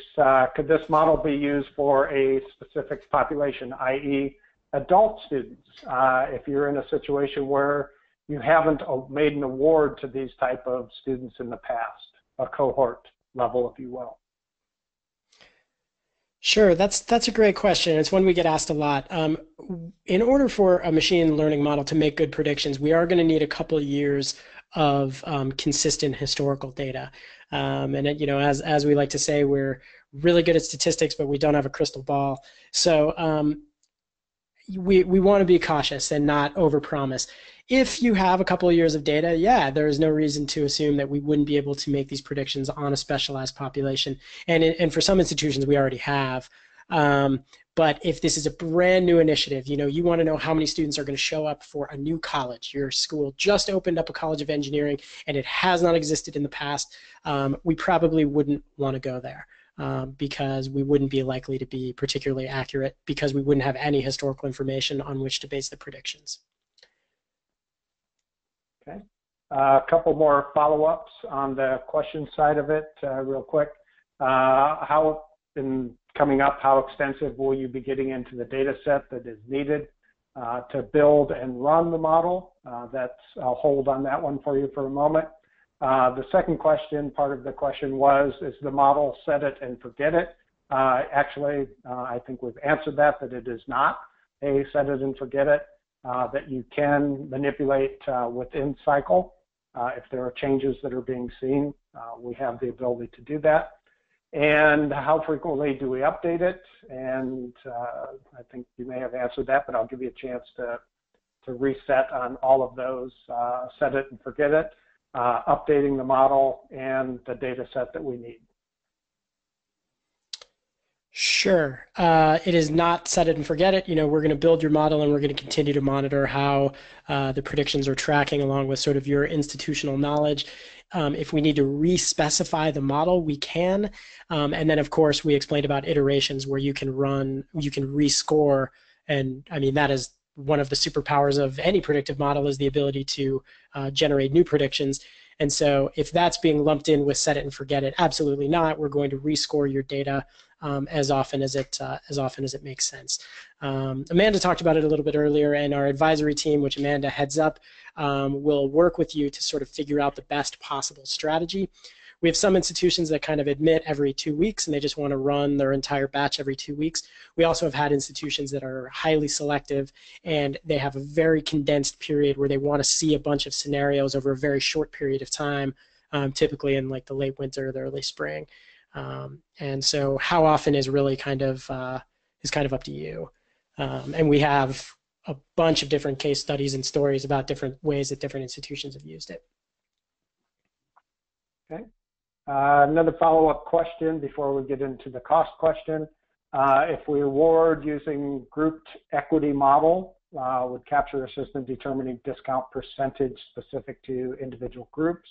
could this model be used for a specific population, i.e. adult students? If you're in a situation where you haven't made an award to these type of students in the past, a cohort level, if you will. Sure, that's a great question. It's one we get asked a lot. In order for a machine learning model to make good predictions, we are going to need a couple of years of consistent historical data. And as we like to say, we're really good at statistics, but we don't have a crystal ball. So we want to be cautious and not overpromise. If you have a couple of years of data, yeah, there is no reason to assume that we wouldn't be able to make these predictions on a specialized population. And for some institutions, we already have. But if this is a brand new initiative, you want to know how many students are going to show up for a new college. Your school just opened up a college of engineering, and it has not existed in the past. We probably wouldn't want to go there. Because we wouldn't be likely to be particularly accurate because we wouldn't have any historical information on which to base the predictions. Okay. A couple more follow-ups on the question side of it real quick. How extensive will you be getting into the data set that is needed to build and run the model? I'll hold on that one for you for a moment. The second question, part of the question was, is the model set it and forget it? Actually, I think we've answered that it is not a set it and forget it, that you can manipulate within cycle. If there are changes that are being seen, we have the ability to do that. And how frequently do we update it? And I think you may have answered that, but I'll give you a chance to reset on all of those, set it and forget it. Updating the model and the data set that we need. Sure. It is not set it and forget it. We're going to build your model and we're going to continue to monitor how the predictions are tracking along with sort of your institutional knowledge. If we need to re-specify the model, we can. And then, of course, we explained about iterations where you can rescore. And I mean, that is one of the superpowers of any predictive model is the ability to generate new predictions. And so if that's being lumped in with set it and forget it, absolutely not. We're going to rescore your data as often as it makes sense. Amanda talked about it a little bit earlier, and our advisory team, which Amanda heads up, will work with you to sort of figure out the best possible strategy. We have some institutions that kind of admit every 2 weeks and they just want to run their entire batch every 2 weeks. We also have had institutions that are highly selective and they have a very condensed period where they want to see a bunch of scenarios over a very short period of time, typically in like the late winter or the early spring. And so how often is really kind of up to you. And we have a bunch of different case studies and stories about different ways that different institutions have used it. Okay. Another follow-up question before we get into the cost question. If we award using grouped equity model, would capture assistant determining discount percentage specific to individual groups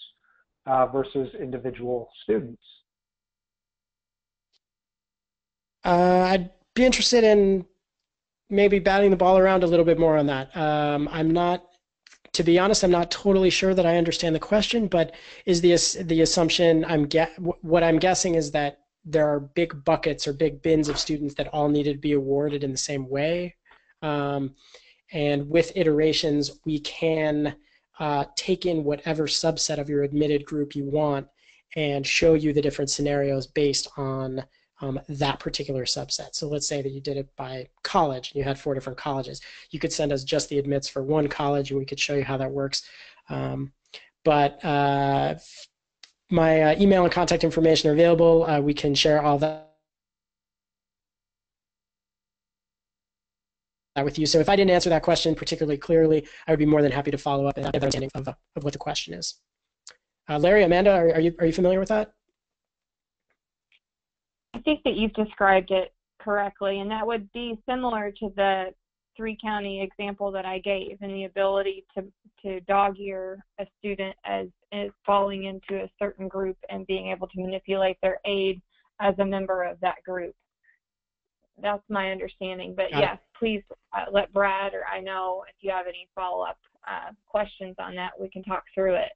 versus individual students? I'd be interested in maybe batting the ball around a little bit more on that. I'm not, to be honest, I'm not totally sure that I understand the question, but is the assumption what I'm guessing is that there are big buckets or big bins of students that all needed to be awarded in the same way. Um, and with iterations, we can take in whatever subset of your admitted group you want and show you the different scenarios based on that particular subset. So let's say that you did it by college and you had 4 different colleges. You could send us just the admits for one college and we could show you how that works. But my email and contact information are available. We can share all that with you. So if I didn't answer that question particularly clearly, I would be more than happy to follow up and have an understanding of what the question is. Larry, Amanda, are you familiar with that? I think that you've described it correctly, and that would be similar to the 3-county example that I gave, and the ability to dog-ear a student as falling into a certain group and being able to manipulate their aid as a member of that group. That's my understanding. But yes, please let Brad or I know if you have any follow-up questions on that. We can talk through it.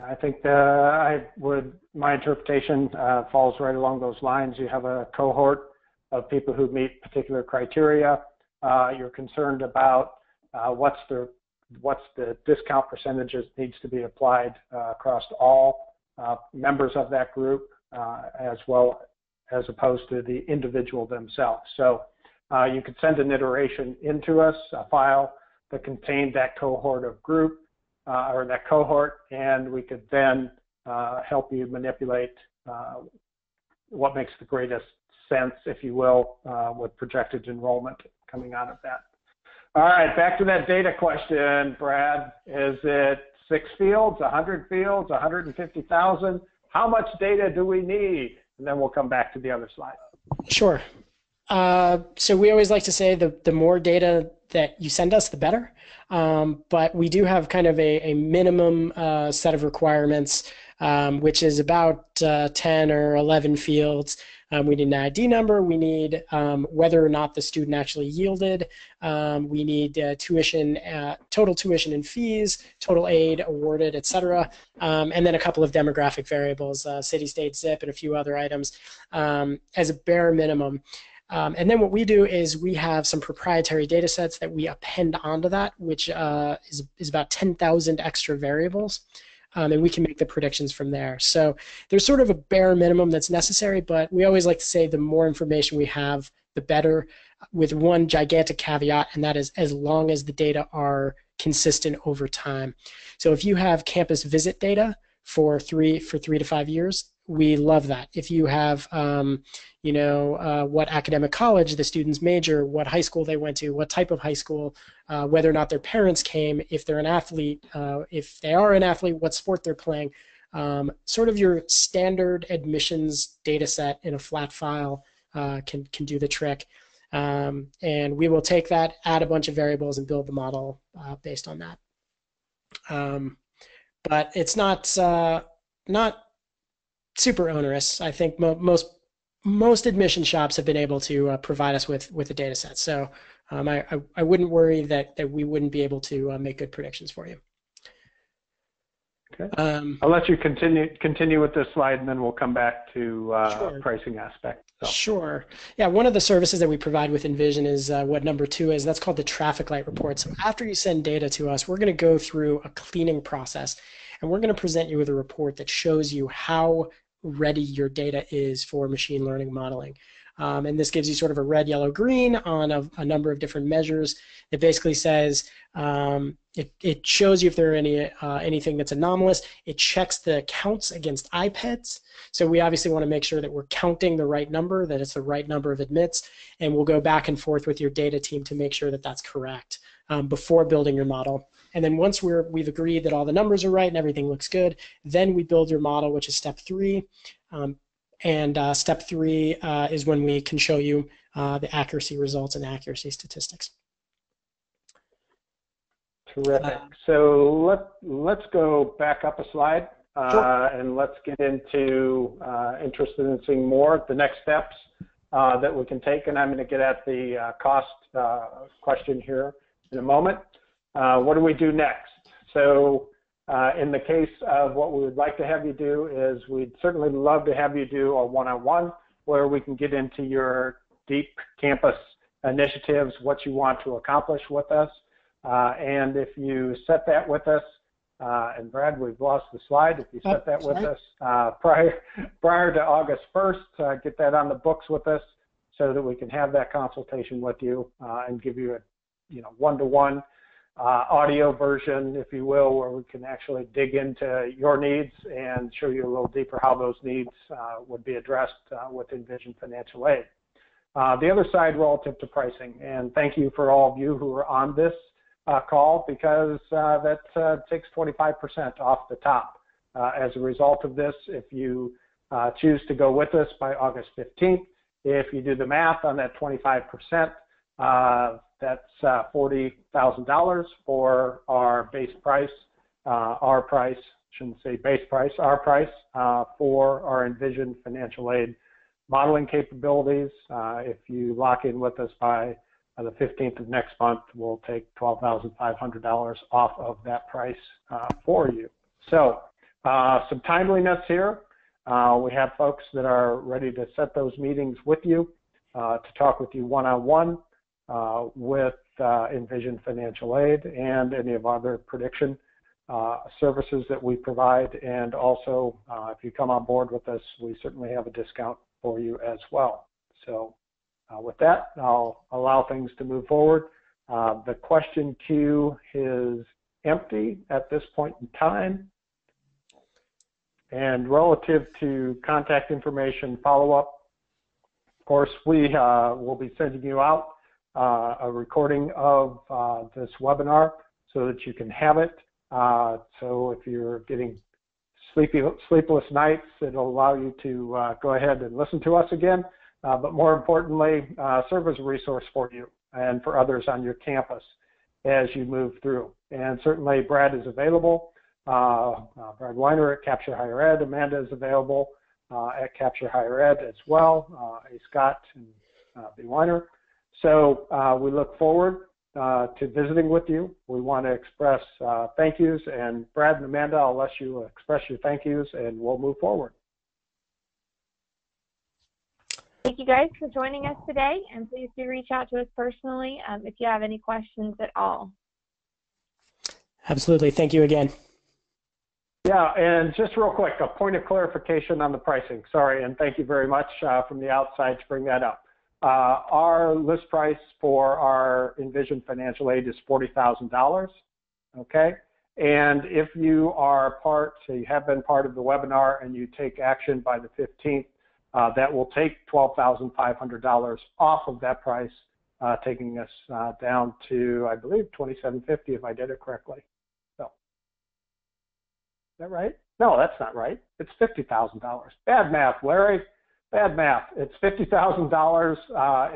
I think my interpretation falls right along those lines. You have a cohort of people who meet particular criteria. You're concerned about what's the discount percentages needs to be applied across all members of that group, as opposed to the individual themselves. So you could send an iteration into us, a file that contained that cohort of group, or that cohort, and we could then help you manipulate what makes the greatest sense, if you will, with projected enrollment coming out of that. All right, back to that data question, Brad. Is it 6 fields, 100 fields, 150,000? How much data do we need? And then we'll come back to the other slide. Sure. So we always like to say the more data that you send us, the better. But we do have kind of a minimum set of requirements, which is about 10 or 11 fields. We need an ID number. We need whether or not the student actually yielded. We need tuition, total tuition and fees, total aid awarded, etc. And then a couple of demographic variables, city, state, zip, and a few other items as a bare minimum. And then what we do is we have some proprietary data sets that we append onto that, which is about 10,000 extra variables. And we can make the predictions from there. So there's sort of a bare minimum that's necessary, but we always like to say the more information we have, the better, with one gigantic caveat, and that is as long as the data are consistent over time. So if you have campus visit data for 3 to 5 years, we love that. If you have, what academic college the students major, what high school they went to, what type of high school, whether or not their parents came, if they're an athlete, if they are an athlete, what sport they're playing, sort of your standard admissions data set in a flat file can do the trick. And we will take that, add a bunch of variables, and build the model based on that. But it's not super onerous. I think most admission shops have been able to provide us with a data set. So I wouldn't worry that we wouldn't be able to make good predictions for you. Okay. I'll let you continue with this slide, and then we'll come back to Sure. pricing aspect. So. Sure. Yeah, one of the services that we provide with Envision is what number 2 is. That's called the traffic light report. So after you send data to us, we're going to go through a cleaning process, and we're going to present you with a report that shows you how ready your data is for machine learning modeling. And this gives you sort of a red, yellow, green on a number of different measures. It basically says, it shows you if there are anything that's anomalous. It checks the counts against iPads. So we obviously want to make sure that we're counting the right number, that it's the right number of admits, and we'll go back and forth with your data team to make sure that that's correct before building your model. And then once we've agreed that all the numbers are right and everything looks good, then we build your model, which is step 3. And step 3 is when we can show you the accuracy results and accuracy statistics. Terrific. So let's go back up a slide. and let's get into interested in seeing more, the next steps that we can take. And I'm going to get at the cost question here in a moment. What do we do next? So in the case of what we would like to have you do is we'd certainly love to have you do a one-on-one where we can get into your deep campus initiatives, what you want to accomplish with us. And if you set that with us, and Brad, we've lost the slide. If you set that with us prior to August 1st, get that on the books with us so that we can have that consultation with you and give you a one-to-one audio version, if you will, where we can actually dig into your needs and show you a little deeper how those needs would be addressed with Envision Financial Aid. The other side relative to pricing, and thank you for all of you who are on this call, because that takes 25% off the top. As a result of this, if you choose to go with us by August 15th, if you do the math on that 25%, that's $40,000 for our base price, our price, shouldn't say base price, our price for our Envision Financial Aid modeling capabilities. If you lock in with us by the 15th of next month, we'll take $12,500 off of that price for you. So some timeliness here. We have folks that are ready to set those meetings with you to talk with you one-on-one with Envision Financial Aid and any of other prediction services that we provide. And also, if you come on board with us, we certainly have a discount for you as well. So with that, I'll allow things to move forward. The question queue is empty at this point in time. And relative to contact information follow-up, of course, we will be sending you out a recording of this webinar so that you can have it. So if you're getting sleepless nights, it'll allow you to go ahead and listen to us again. But more importantly, serve as a resource for you and for others on your campus as you move through. And certainly Brad is available. Brad Weiner at Capture Higher Ed. Amanda is available at Capture Higher Ed as well. A. Scott and B. Weiner. So we look forward to visiting with you. We want to express thank yous. And Brad and Amanda, I'll let you express your thank yous and we'll move forward. Thank you guys for joining us today, and please do reach out to us personally if you have any questions at all. Absolutely. Thank you again. Yeah, and just real quick, a point of clarification on the pricing. Sorry, and thank you very much from the outside to bring that up. Our list price for our Envision Financial Aid is $40,000, okay? And if you are so you have been part of the webinar and you take action by the 15th, that will take $12,500 off of that price, taking us down to, I believe, $2,750 if I did it correctly. So, is that right? No, that's not right. It's $50,000. Bad math, Larry. Bad math. It's $50,000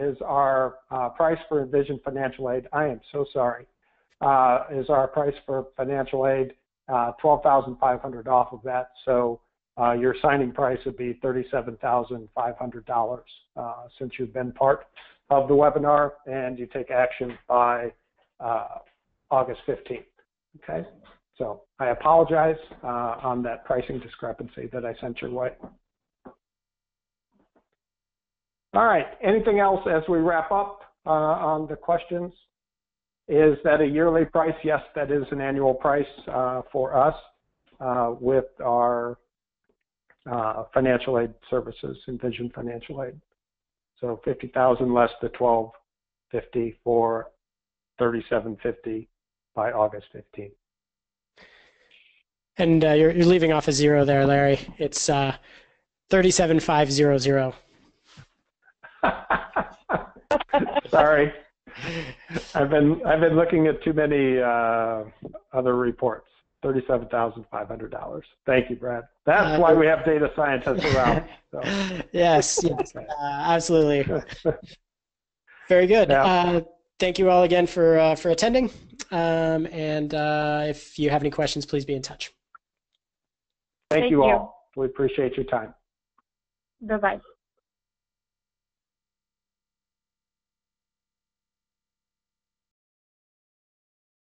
is our price for Envision Financial Aid. I am so sorry. Is our price for financial aid, $12,500 off of that. So your signing price would be $37,500 since you've been part of the webinar and you take action by August 15th. Okay. So I apologize on that pricing discrepancy that I sent your way. All right. Anything else as we wrap up on the questions? Is that a yearly price? Yes, that is an annual price for us with our financial aid services, Envision Financial Aid. So $50,000 less the $1,250 for $3,750 by August 15th. And you're leaving off a zero there, Larry. It's 37500. Sorry, I've been looking at too many other reports. $37,500. Thank you, Brad. That's why we have data scientists around. So. Yes, absolutely. Very good. Yeah. Thank you all again for attending. And if you have any questions, please be in touch. Thank you all. We appreciate your time. Bye-bye.